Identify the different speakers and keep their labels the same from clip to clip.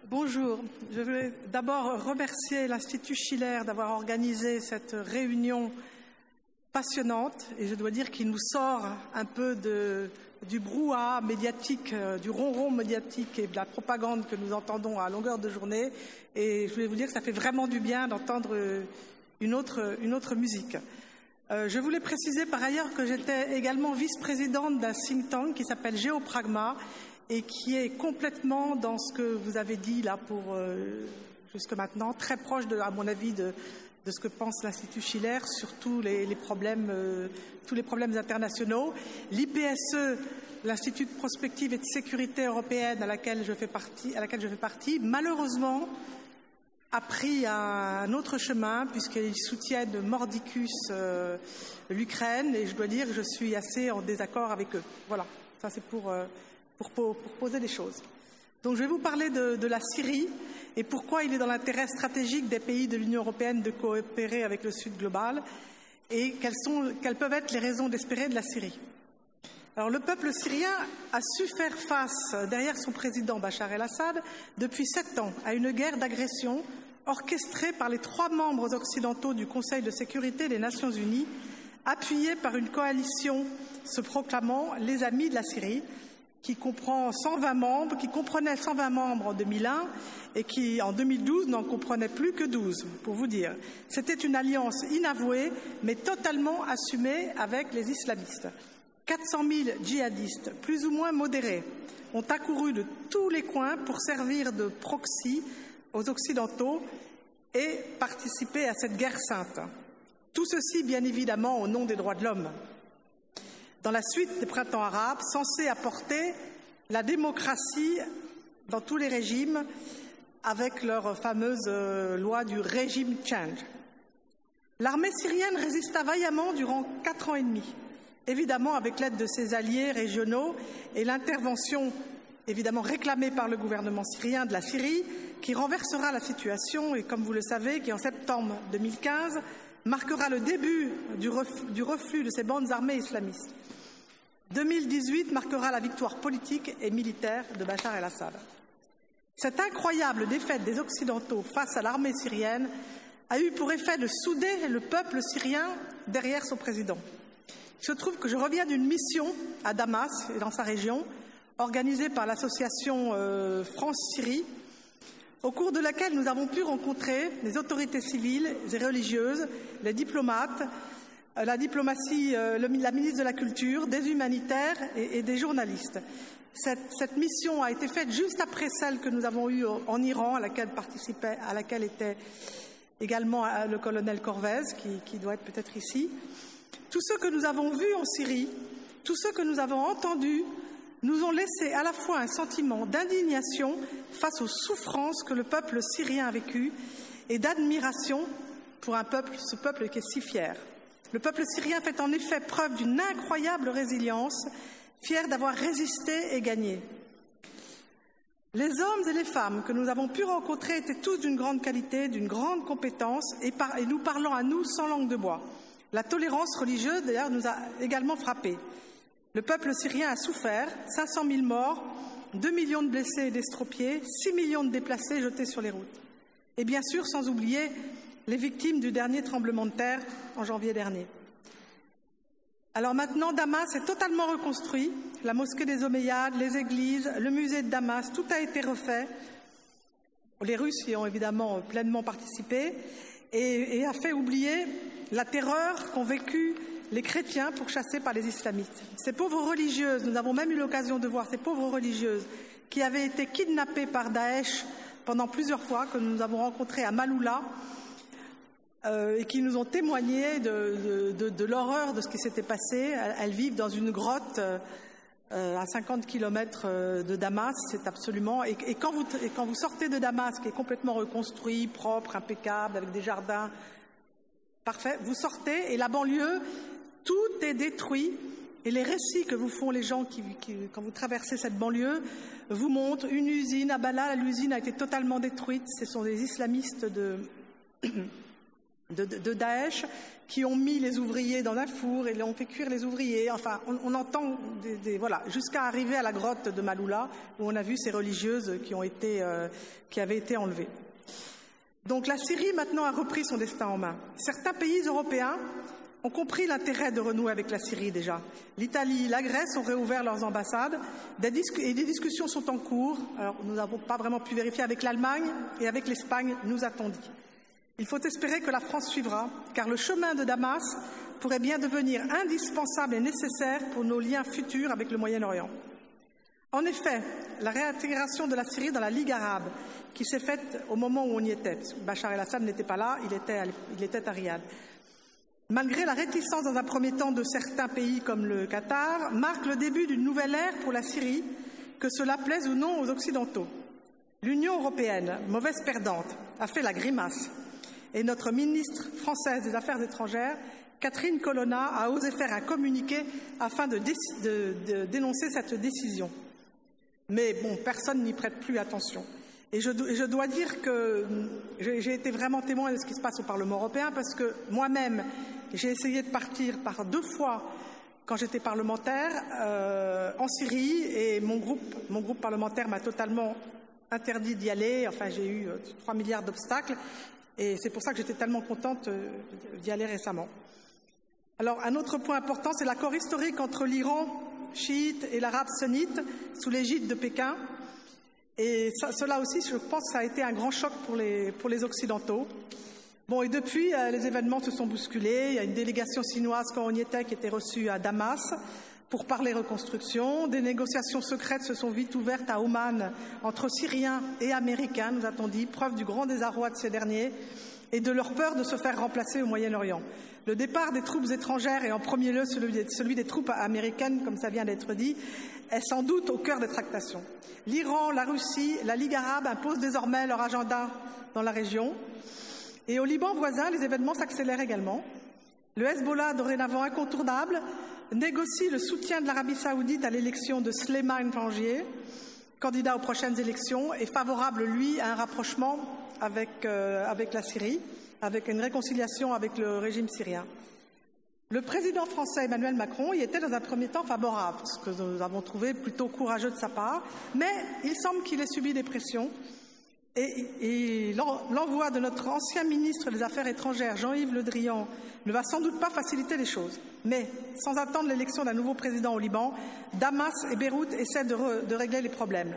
Speaker 1: Bonjour. Je voulais d'abord remercier l'Institut Schiller d'avoir organisé cette réunion passionnante et je dois dire qu'il nous sort un peu du brouhaha médiatique, du ronron médiatique et de la propagande que nous entendons à longueur de journée. Et je voulais vous dire que ça fait vraiment du bien d'entendre une autre musique. Je voulais préciser par ailleurs que j'étais également vice-présidente d'un think tank qui s'appelle Géopragma et qui est complètement dans ce que vous avez dit là jusque maintenant, très proche, à mon avis, de ce que pense l'Institut Schiller sur tous les problèmes internationaux. L'IPSE, l'Institut de prospective et de sécurité européenne à laquelle je fais partie, malheureusement, a pris un autre chemin puisqu'ils soutiennent mordicus l'Ukraine et je dois dire que je suis assez en désaccord avec eux. Voilà, ça c'est pour poser les choses. Donc je vais vous parler de la Syrie et pourquoi il est dans l'intérêt stratégique des pays de l'Union européenne de coopérer avec le Sud global et quelles peuvent être les raisons d'espérer de la Syrie. Alors le peuple syrien a su faire face, derrière son président Bachar el-Assad, depuis 7 ans, à une guerre d'agression orchestrée par les 3 membres occidentaux du Conseil de sécurité des Nations Unies, appuyée par une coalition se proclamant les Amis de la Syrie, qui comprenait 120 membres en 2001 et qui, en 2012, n'en comprenait plus que 12, pour vous dire. C'était une alliance inavouée, mais totalement assumée avec les islamistes. 400 000 djihadistes, plus ou moins modérés, ont accouru de tous les coins pour servir de proxy aux Occidentaux et participer à cette guerre sainte. Tout ceci, bien évidemment, au nom des droits de l'homme. Dans la suite des printemps arabes, censés apporter la démocratie dans tous les régimes avec leur fameuse loi du régime change. L'armée syrienne résista vaillamment durant 4 ans et demi, évidemment avec l'aide de ses alliés régionaux et l'intervention évidemment réclamée par le gouvernement syrien de la Syrie qui renversera la situation et, comme vous le savez, qui en septembre 2015 marquera le début du reflux de ces bandes armées islamistes. 2018 marquera la victoire politique et militaire de Bachar el-Assad. Cette incroyable défaite des Occidentaux face à l'armée syrienne a eu pour effet de souder le peuple syrien derrière son président. Il se trouve que je reviens d'une mission à Damas et dans sa région, organisée par l'association France-Syrie, au cours de laquelle nous avons pu rencontrer les autorités civiles et religieuses, les diplomates, la diplomatie, la ministre de la Culture, des humanitaires et des journalistes. Cette mission a été faite juste après celle que nous avons eue en Iran, à laquelle était également le colonel Corvez, qui doit être peut-être ici. Tous ceux que nous avons vus en Syrie, tous ceux que nous avons entendus, nous ont laissé à la fois un sentiment d'indignation face aux souffrances que le peuple syrien a vécues et d'admiration pour ce peuple qui est si fier. Le peuple syrien fait en effet preuve d'une incroyable résilience, fier d'avoir résisté et gagné. Les hommes et les femmes que nous avons pu rencontrer étaient tous d'une grande qualité, d'une grande compétence et nous parlant à nous sans langue de bois. La tolérance religieuse, d'ailleurs, nous a également frappés. Le peuple syrien a souffert, 500 000 morts, 2 millions de blessés et d'estropiés, 6 millions de déplacés jetés sur les routes. Et bien sûr, sans oublier les victimes du dernier tremblement de terre en janvier dernier. Alors maintenant, Damas est totalement reconstruit. La mosquée des Omeyyades, les églises, le musée de Damas, tout a été refait. Les Russes y ont évidemment pleinement participé et a fait oublier la terreur qu'ont vécue les chrétiens pourchassés par les islamistes. Ces pauvres religieuses, nous avons même eu l'occasion de voir ces pauvres religieuses qui avaient été kidnappées par Daesh pendant plusieurs fois, que nous avons rencontrées à Maaloula, et qui nous ont témoigné de l'horreur de ce qui s'était passé. Elles vivent dans une grotte à 50 km de Damas, c'est absolument... Et quand vous sortez de Damas, qui est complètement reconstruit, propre, impeccable, avec des jardins parfaits, vous sortez et la banlieue, tout est détruit. Et les récits que vous font les gens quand vous traversez cette banlieue vous montrent une usine à Bala. L'usine a été totalement détruite. Ce sont des islamistes de Daesh qui ont mis les ouvriers dans un four et ont fait cuire les ouvriers. Enfin, on entend voilà, jusqu'à arriver à la grotte de Maaloula où on a vu ces religieuses qui avaient été enlevées. Donc la Syrie maintenant a repris son destin en main. Certains pays européens ont compris l'intérêt de renouer avec la Syrie déjà. L'Italie, la Grèce ont réouvert leurs ambassades et des discussions sont en cours. Alors, nous n'avons pas vraiment pu vérifier avec l'Allemagne et avec l'Espagne, nous a-t-on dit. Il faut espérer que la France suivra, car le chemin de Damas pourrait bien devenir indispensable et nécessaire pour nos liens futurs avec le Moyen-Orient. En effet, la réintégration de la Syrie dans la Ligue arabe, qui s'est faite au moment où on y était, parce que Bachar el-Assad n'était pas là, il était à Riyad, malgré la réticence dans un premier temps de certains pays comme le Qatar, marque le début d'une nouvelle ère pour la Syrie, que cela plaise ou non aux Occidentaux. L'Union européenne, mauvaise perdante, a fait la grimace. Et notre ministre française des Affaires étrangères, Catherine Colonna, a osé faire un communiqué afin de dénoncer cette décision. Mais bon, personne n'y prête plus attention. Et je dois dire que j'ai été vraiment témoin de ce qui se passe au Parlement européen parce que moi-même, j'ai essayé de partir par 2 fois quand j'étais parlementaire en Syrie et mon groupe parlementaire m'a totalement interdit d'y aller. Enfin, j'ai eu 3 milliards d'obstacles. Et c'est pour ça que j'étais tellement contente d'y aller récemment. Alors, un autre point important, c'est l'accord historique entre l'Iran chiite et l'arabe sunnite sous l'égide de Pékin. Et cela aussi, je pense, ça a été un grand choc pour les Occidentaux. Bon, et depuis, les événements se sont bousculés. Il y a une délégation chinoise, quand on y était, qui était reçue à Damas pour parler reconstruction. Des négociations secrètes se sont vite ouvertes à Oman entre Syriens et Américains, nous a-t-on dit, preuve du grand désarroi de ces derniers et de leur peur de se faire remplacer au Moyen-Orient. Le départ des troupes étrangères, et en premier lieu celui des troupes américaines, comme ça vient d'être dit, est sans doute au cœur des tractations. L'Iran, la Russie, la Ligue arabe imposent désormais leur agenda dans la région. Et au Liban voisin, les événements s'accélèrent également. Le Hezbollah, dorénavant incontournable, négocie le soutien de l'Arabie saoudite à l'élection de Sleiman Tangier, candidat aux prochaines élections, et favorable, lui, à un rapprochement avec la Syrie, avec une réconciliation avec le régime syrien. Le président français Emmanuel Macron y était dans un premier temps favorable, ce que nous avons trouvé plutôt courageux de sa part, mais il semble qu'il ait subi des pressions et l'envoi de notre ancien ministre des Affaires étrangères, Jean-Yves Le Drian, ne va sans doute pas faciliter les choses. Mais, sans attendre l'élection d'un nouveau président au Liban, Damas et Beyrouth essaient de régler les problèmes.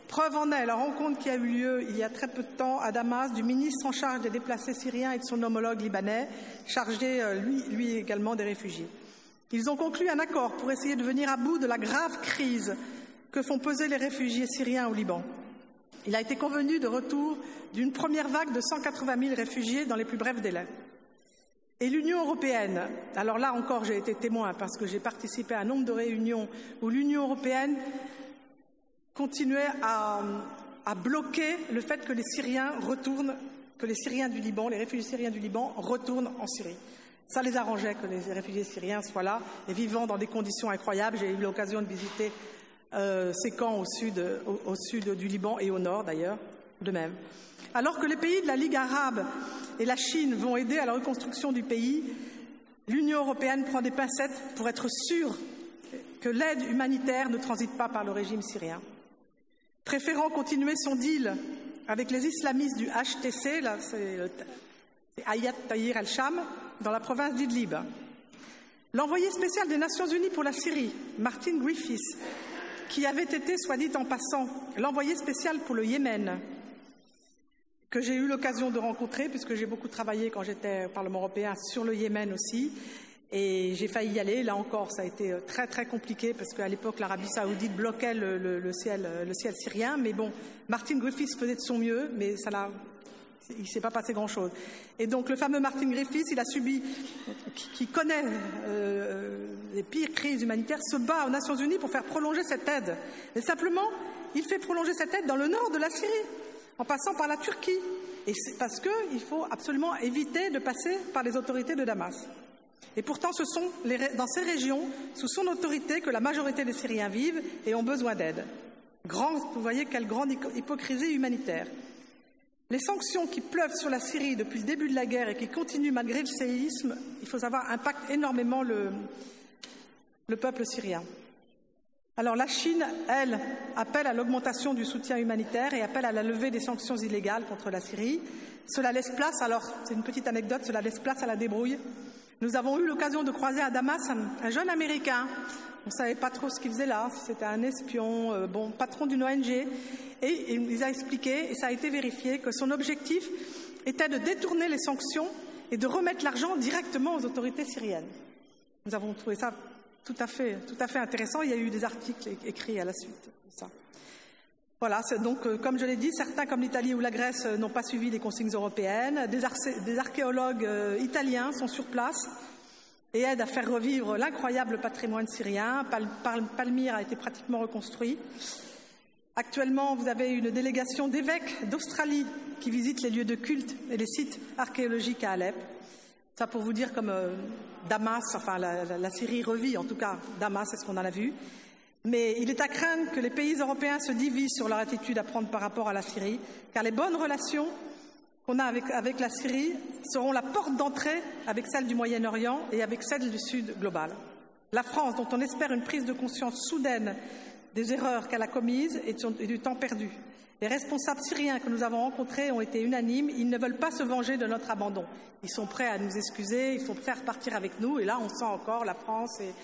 Speaker 1: Preuve en est la rencontre qui a eu lieu il y a très peu de temps à Damas du ministre en charge des déplacés syriens et de son homologue libanais, chargé lui également des réfugiés. Ils ont conclu un accord pour essayer de venir à bout de la grave crise que font peser les réfugiés syriens au Liban. Il a été convenu de retour d'une première vague de 180 000 réfugiés dans les plus brefs délais. Et l'Union européenne, alors là encore j'ai été témoin parce que j'ai participé à un nombre de réunions où l'Union européenne continuait à bloquer le fait que les Syriens du Liban, les réfugiés syriens du Liban retournent en Syrie. Ça les arrangeait que les réfugiés syriens soient là et vivant dans des conditions incroyables. J'ai eu l'occasion de visiter ces camps au sud du Liban et au nord d'ailleurs, de même. Alors que les pays de la Ligue arabe et la Chine vont aider à la reconstruction du pays, l'Union européenne prend des pincettes pour être sûre que l'aide humanitaire ne transite pas par le régime syrien. Préférant continuer son deal avec les islamistes du HTC, là c'est Hayat Tahrir al-Sham, dans la province d'Idlib. L'envoyé spécial des Nations Unies pour la Syrie, Martin Griffiths, qui avait été, soit dit en passant, l'envoyé spécial pour le Yémen, que j'ai eu l'occasion de rencontrer, puisque j'ai beaucoup travaillé quand j'étais au Parlement européen sur le Yémen aussi, et j'ai failli y aller. Là encore, ça a été très très compliqué, parce qu'à l'époque, l'Arabie saoudite bloquait le ciel syrien, mais bon, Martin Griffiths faisait de son mieux, mais il ne s'est pas passé grand-chose. Et donc, le fameux Martin Griffiths, qui connaît les pires crises humanitaires, se bat aux Nations Unies pour faire prolonger cette aide. Mais simplement, il fait prolonger cette aide dans le nord de la Syrie, en passant par la Turquie. Et c'est parce qu'il faut absolument éviter de passer par les autorités de Damas. Et pourtant, ce sont dans ces régions, sous son autorité, que la majorité des Syriens vivent et ont besoin d'aide. Vous voyez quelle grande hypocrisie humanitaire. Les sanctions qui pleuvent sur la Syrie depuis le début de la guerre et qui continuent malgré le séisme, il faut savoir, impactent énormément le peuple syrien. Alors la Chine, elle, appelle à l'augmentation du soutien humanitaire et appelle à la levée des sanctions illégales contre la Syrie. Cela laisse place, alors c'est une petite anecdote, cela laisse place à la débrouille. Nous avons eu l'occasion de croiser à Damas un jeune Américain. On ne savait pas trop ce qu'il faisait là, si c'était un espion, patron d'une ONG. Et il nous a expliqué, et ça a été vérifié, que son objectif était de détourner les sanctions et de remettre l'argent directement aux autorités syriennes. Nous avons trouvé ça tout à fait intéressant. Il y a eu des articles écrits à la suite de ça. Voilà, donc comme je l'ai dit, certains comme l'Italie ou la Grèce n'ont pas suivi les consignes européennes. Des archéologues italiens sont sur place et aident à faire revivre l'incroyable patrimoine syrien. Palmyre a été pratiquement reconstruit. Actuellement, vous avez une délégation d'évêques d'Australie qui visitent les lieux de culte et les sites archéologiques à Alep. Ça pour vous dire comme Damas, enfin la Syrie revit, en tout cas Damas, c'est ce qu'on en a vu. Mais il est à craindre que les pays européens se divisent sur leur attitude à prendre par rapport à la Syrie, car les bonnes relations qu'on a avec la Syrie seront la porte d'entrée avec celle du Moyen-Orient et avec celle du Sud global. La France, dont on espère une prise de conscience soudaine des erreurs qu'elle a commises et du temps perdu. Les responsables syriens que nous avons rencontrés ont été unanimes, ils ne veulent pas se venger de notre abandon. Ils sont prêts à nous excuser, ils sont prêts à repartir avec nous, et là on sent encore la France est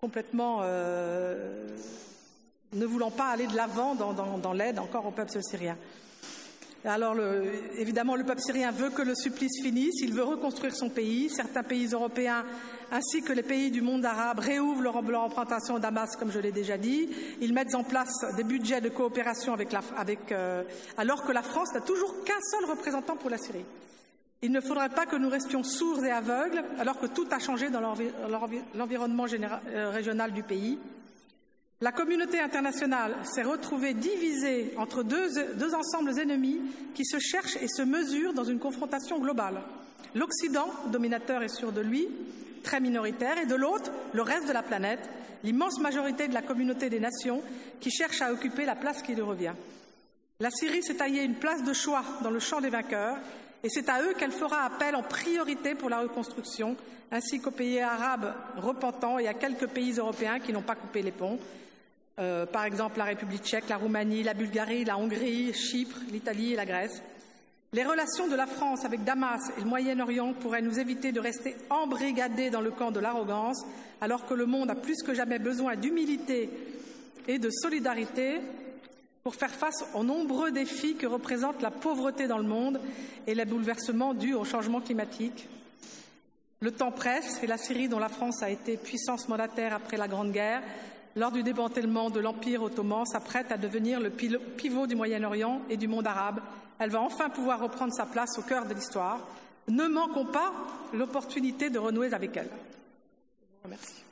Speaker 1: complètement ne voulant pas aller de l'avant dans l'aide encore au peuple syrien. Alors évidemment, le peuple syrien veut que le supplice finisse, il veut reconstruire son pays. Certains pays européens ainsi que les pays du monde arabe réouvrent leur représentation à Damas, comme je l'ai déjà dit. Ils mettent en place des budgets de coopération alors que la France n'a toujours qu'un seul représentant pour la Syrie. Il ne faudrait pas que nous restions sourds et aveugles alors que tout a changé dans l'environnement régional du pays. La communauté internationale s'est retrouvée divisée entre deux ensembles ennemis qui se cherchent et se mesurent dans une confrontation globale. L'Occident, dominateur et sûr de lui, très minoritaire, et de l'autre, le reste de la planète, l'immense majorité de la communauté des nations qui cherche à occuper la place qui lui revient. La Syrie s'est taillée une place de choix dans le champ des vainqueurs, et c'est à eux qu'elle fera appel en priorité pour la reconstruction, ainsi qu'aux pays arabes repentants et à quelques pays européens qui n'ont pas coupé les ponts. Par exemple la République tchèque, la Roumanie, la Bulgarie, la Hongrie, Chypre, l'Italie et la Grèce. Les relations de la France avec Damas et le Moyen-Orient pourraient nous éviter de rester embrigadés dans le camp de l'arrogance, alors que le monde a plus que jamais besoin d'humilité et de solidarité pour faire face aux nombreux défis que représente la pauvreté dans le monde et les bouleversements dus au changement climatique. Le temps presse et la Syrie, dont la France a été puissance mandataire après la Grande Guerre, lors du démantèlement de l'Empire ottoman, s'apprête à devenir le pivot du Moyen-Orient et du monde arabe. Elle va enfin pouvoir reprendre sa place au cœur de l'histoire. Ne manquons pas l'opportunité de renouer avec elle. Je vous remercie.